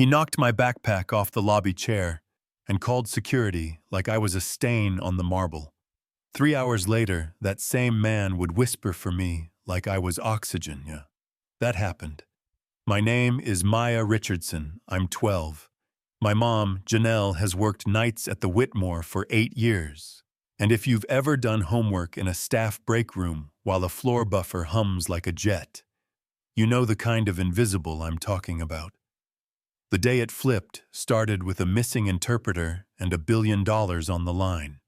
He knocked my backpack off the lobby chair and called security like I was a stain on the marble. 3 hours later, that same man would whisper for me like I was oxygen. Yeah, that happened. My name is Maya Richardson. I'm 12. My mom, Janelle, has worked nights at the Whitmore for 8 years. And if you've ever done homework in a staff break room while a floor buffer hums like a jet, you know the kind of invisible I'm talking about. The day it flipped started with a missing interpreter and $1 billion on the line.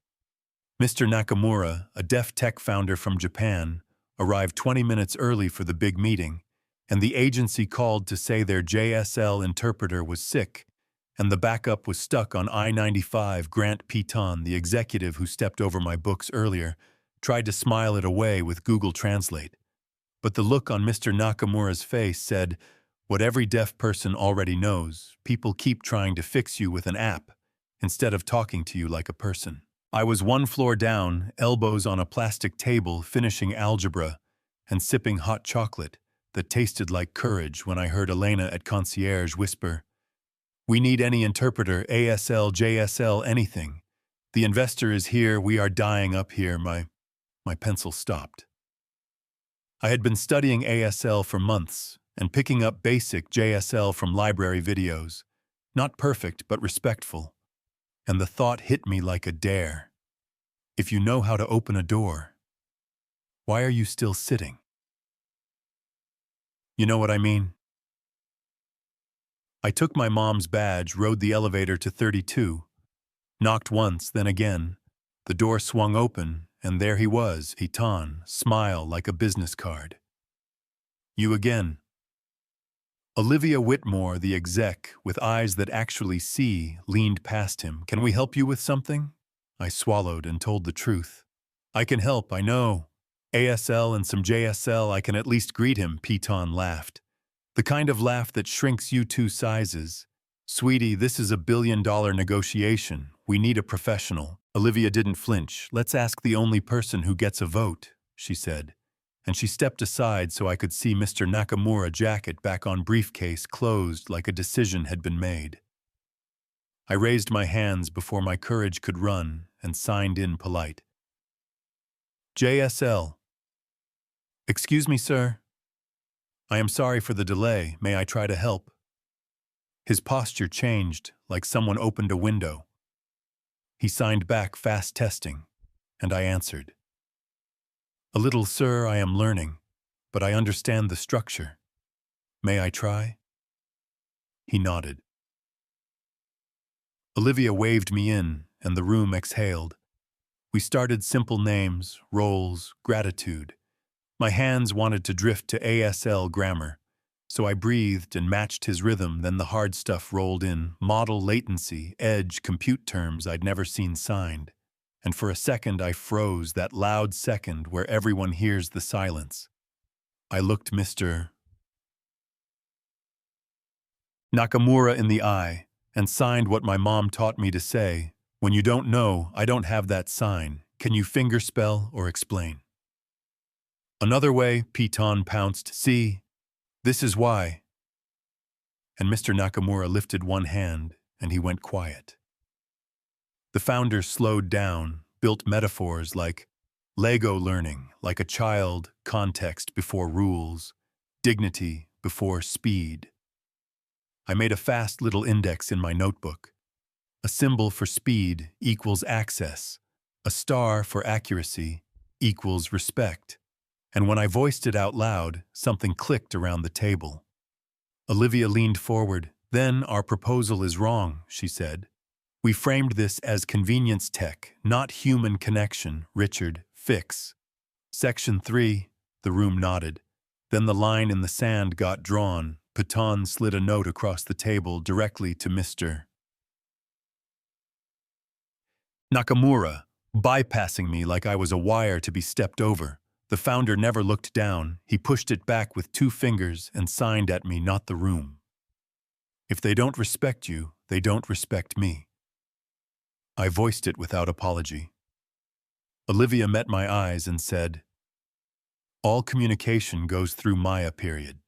Mr. Nakamura, a deaf tech founder from Japan, arrived 20 minutes early for the big meeting, and the agency called to say their JSL interpreter was sick, and the backup was stuck on I-95. Grant Piton, the executive who stepped over my books earlier, tried to smile it away with Google Translate. But the look on Mr. Nakamura's face said, what every deaf person already knows, people keep trying to fix you with an app, instead of talking to you like a person. I was one floor down, elbows on a plastic table, finishing algebra and sipping hot chocolate that tasted like courage when I heard Elena at concierge whisper, "We need any interpreter, ASL, JSL, anything. The investor is here, we are dying up here." My pencil stopped. I had been studying ASL for months and picking up basic JSL from library videos. Not perfect, but respectful. And the thought hit me like a dare. If you know how to open a door, why are you still sitting? You know what I mean? I took my mom's badge, rode the elevator to 32, knocked once, then again. The door swung open, and there he was, Piton, smile like a business card. "You again." Olivia Whitmore, the exec, with eyes that actually see, leaned past him. "Can we help you with something?" I swallowed and told the truth. "I can help, I know. ASL and some JSL, I can at least greet him," Piton laughed. The kind of laugh that shrinks you 2 sizes. "Sweetie, this is a $1 billion negotiation. We need a professional." Olivia didn't flinch. "Let's ask the only person who gets a vote," she said. And she stepped aside so I could see Mr. Nakamura jacket back on briefcase closed like a decision had been made. I raised my hands before my courage could run and signed in polite. JSL. "Excuse me, sir. I am sorry for the delay. May I try to help?" His posture changed, like someone opened a window. He signed back, "Fast testing," and I answered. "A little, sir, I am learning, but I understand the structure. May I try?" He nodded. Olivia waved me in, and the room exhaled. We started simple names, roles, gratitude. My hands wanted to drift to ASL grammar, so I breathed and matched his rhythm. Then the hard stuff rolled in, model, latency, edge, compute terms I'd never seen signed. And for a second I froze, that loud second where everyone hears the silence. I looked Mr. Nakamura in the eye and signed what my mom taught me to say. "When you don't know, I don't have that sign. Can you fingerspell or explain?" "Another way," Piton pounced. "See, this is why." And Mr. Nakamura lifted one hand and he went quiet. The founder slowed down, built metaphors like Lego learning, like a child, context before rules, dignity before speed. I made a fast little index in my notebook. A symbol for speed equals access. A star for accuracy equals respect. And when I voiced it out loud, something clicked around the table. Olivia leaned forward. "Then our proposal is wrong," she said. "We framed this as convenience tech, not human connection. Richard, fix." Section 3, the room nodded. Then the line in the sand got drawn. Piton slid a note across the table directly to Mr. Nakamura, bypassing me like I was a wire to be stepped over. The founder never looked down. He pushed it back with 2 fingers and signed at me, not the room. "If they don't respect you, they don't respect me." I voiced it without apology. Olivia met my eyes and said, "All communication goes through Maya, period.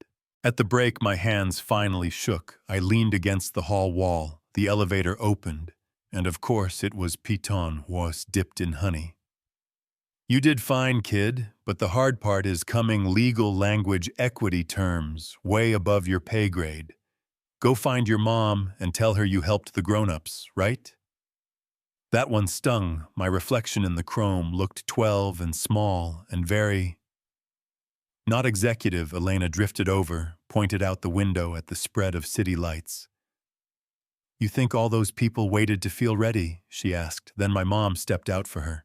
At the break, my hands finally shook. I leaned against the hall wall. The elevator opened, and of course it was Piton was dipped in honey. You did fine, kid, but the hard part is coming legal language equity terms, way above your pay grade. Go find your mom and tell her you helped the grown-ups, right? That one stung. My reflection in the chrome looked 12 and small and very... Not executive. Elena drifted over, pointed out the window at the spread of city lights. You think all those people waited to feel ready? She asked. Then my mom stepped out for her.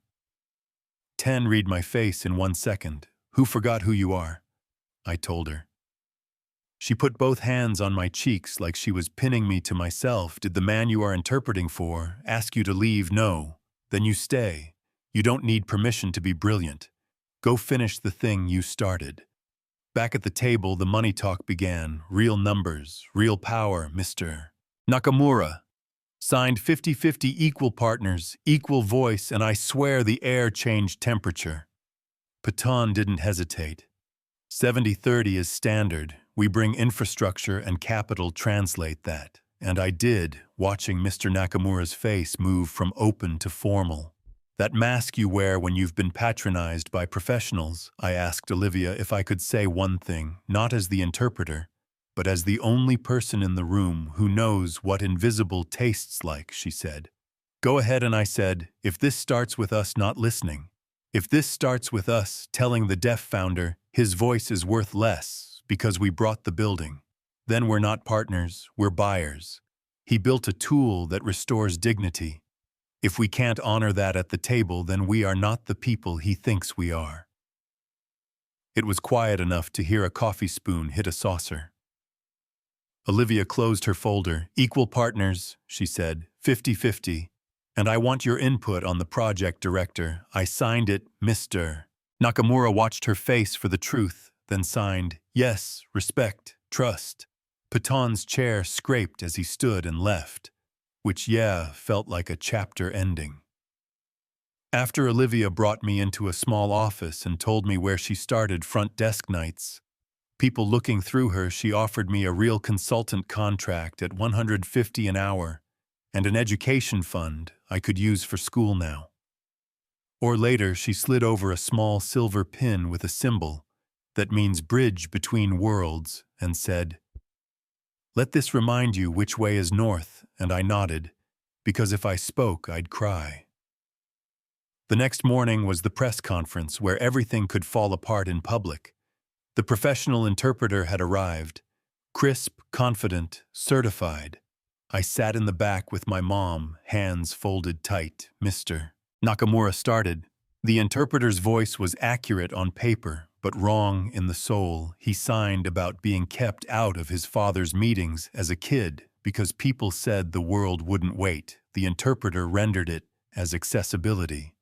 10 read my face in 1 second. Who forgot who you are? I told her. She put both hands on my cheeks like she was pinning me to myself. Did the man you are interpreting for ask you to leave? No. Then you stay. You don't need permission to be brilliant. Go finish the thing you started. Back at the table, the money talk began. Real numbers, real power, Mr. Nakamura. Signed 50-50 equal partners, equal voice, and I swear the air changed temperature. Patan didn't hesitate. 70-30 is standard. We bring infrastructure and capital translate that. And I did, watching Mr. Nakamura's face move from open to formal. That mask you wear when you've been patronized by professionals, I asked Olivia if I could say one thing, not as the interpreter, but as the only person in the room who knows what invisible tastes like, she said. Go ahead, and I said, if this starts with us not listening, if this starts with us telling the deaf founder his voice is worth less because we brought the building, then we're not partners, we're buyers. He built a tool that restores dignity. If we can't honor that at the table, then we are not the people he thinks we are. It was quiet enough to hear a coffee spoon hit a saucer. Olivia closed her folder. Equal partners, she said, 50-50. And I want your input on the project director. I signed it, Mr. Nakamura watched her face for the truth, then signed, yes, respect, trust. Paton's chair scraped as he stood and left, which, felt like a chapter ending. After Olivia brought me into a small office and told me where she started front desk nights, people looking through her, she offered me a real consultant contract at $150 an hour and an education fund I could use for school now. Or later, she slid over a small silver pin with a symbol that means bridge between worlds and said, let this remind you which way is north, and I nodded, because if I spoke, I'd cry. The next morning was the press conference where everything could fall apart in public. The professional interpreter had arrived, crisp, confident, certified. I sat in the back with my mom, hands folded tight. Mr. Nakamura started. The interpreter's voice was accurate on paper, but wrong in the soul. He signed about being kept out of his father's meetings as a kid because people said the world wouldn't wait. The interpreter rendered it as accessibility.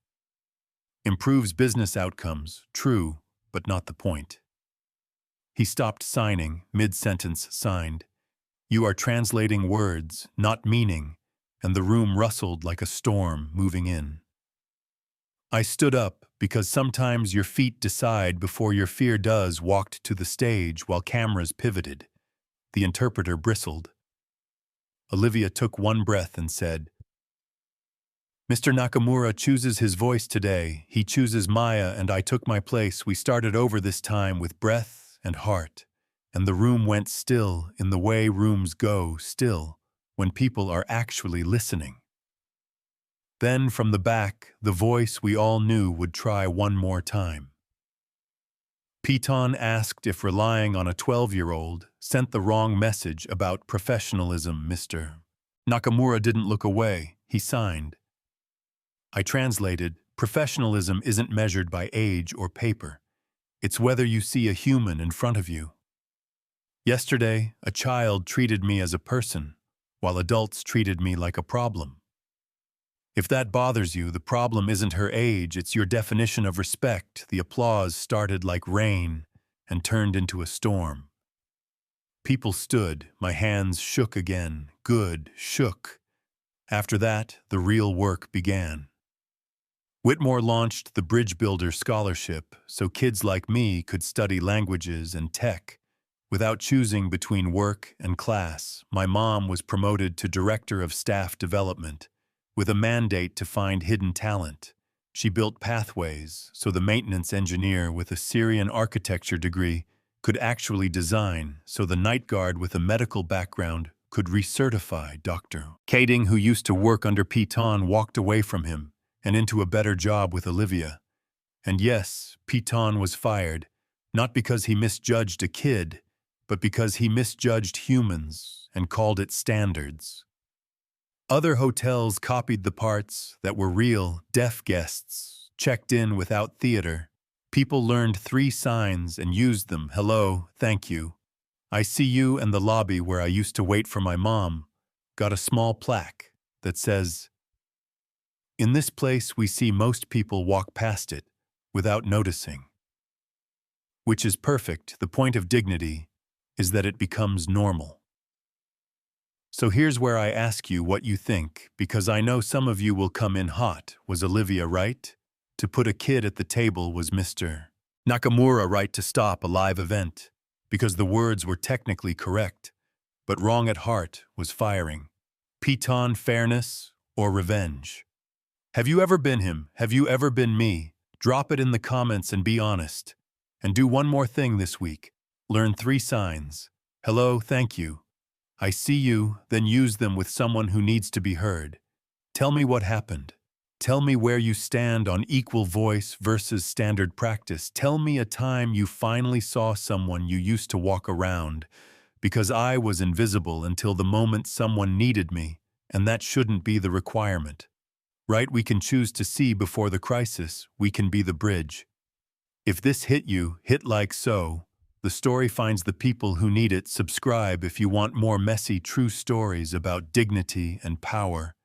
Improves business outcomes, true, but not the point. He stopped signing, mid-sentence signed. You are translating words, not meaning, and the room rustled like a storm moving in. I stood up because sometimes your feet decide before your fear does, walked to the stage while cameras pivoted. The interpreter bristled. Olivia took one breath and said, Mr. Nakamura chooses his voice today. He chooses Maya, and I took my place. We started over this time with breath and heart, and the room went still in the way rooms go still when people are actually listening. Then from the back, the voice we all knew would try one more time. Piton asked if relying on a 12-year-old sent the wrong message about professionalism, Mr. Nakamura didn't look away. He signed. I translated, professionalism isn't measured by age or paper. It's whether you see a human in front of you. Yesterday, a child treated me as a person, while adults treated me like a problem. If that bothers you, the problem isn't her age, it's your definition of respect. The applause started like rain and turned into a storm. People stood, my hands shook again. Good, shook. After that, the real work began. Whitmore launched the Bridge Builder Scholarship so kids like me could study languages and tech, Without choosing between work and class, my mom was promoted to Director of Staff Development, with a mandate to find hidden talent. She built pathways so the maintenance engineer with a Syrian architecture degree could actually design, so the night guard with a medical background could recertify Dr. Kading, who used to work under Piton, walked away from him and into a better job with Olivia. And yes, Piton was fired, not because he misjudged a kid, but because he misjudged humans and called it standards. Other hotels copied the parts that were real, deaf guests, checked in without theater. People learned 3 signs and used them: hello, thank you, I see you, and the lobby where I used to wait for my mom got a small plaque that says, "In this place we see most people walk past it without noticing." Which is perfect. The point of dignity is that it becomes normal. So here's where I ask you what you think, because I know some of you will come in hot. Was Olivia right? To put a kid at the table, was Mr. Nakamura right to stop a live event? Because the words were technically correct, but wrong at heart was firing. Piton, fairness, or revenge? Have you ever been him? Have you ever been me? Drop it in the comments and be honest. And do one more thing this week. Learn 3 signs. Hello, thank you, I see you, then use them with someone who needs to be heard. Tell me what happened. Tell me where you stand on equal voice versus standard practice. Tell me a time you finally saw someone you used to walk around, because I was invisible until the moment someone needed me, and that shouldn't be the requirement. Right? We can choose to see before the crisis. We can be the bridge. If this hit you, hit like so. The story finds the people who need it. Subscribe if you want more messy, true stories about dignity and power.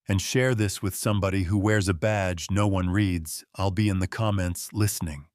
And share this with somebody who wears a badge no one reads. I'll be in the comments listening.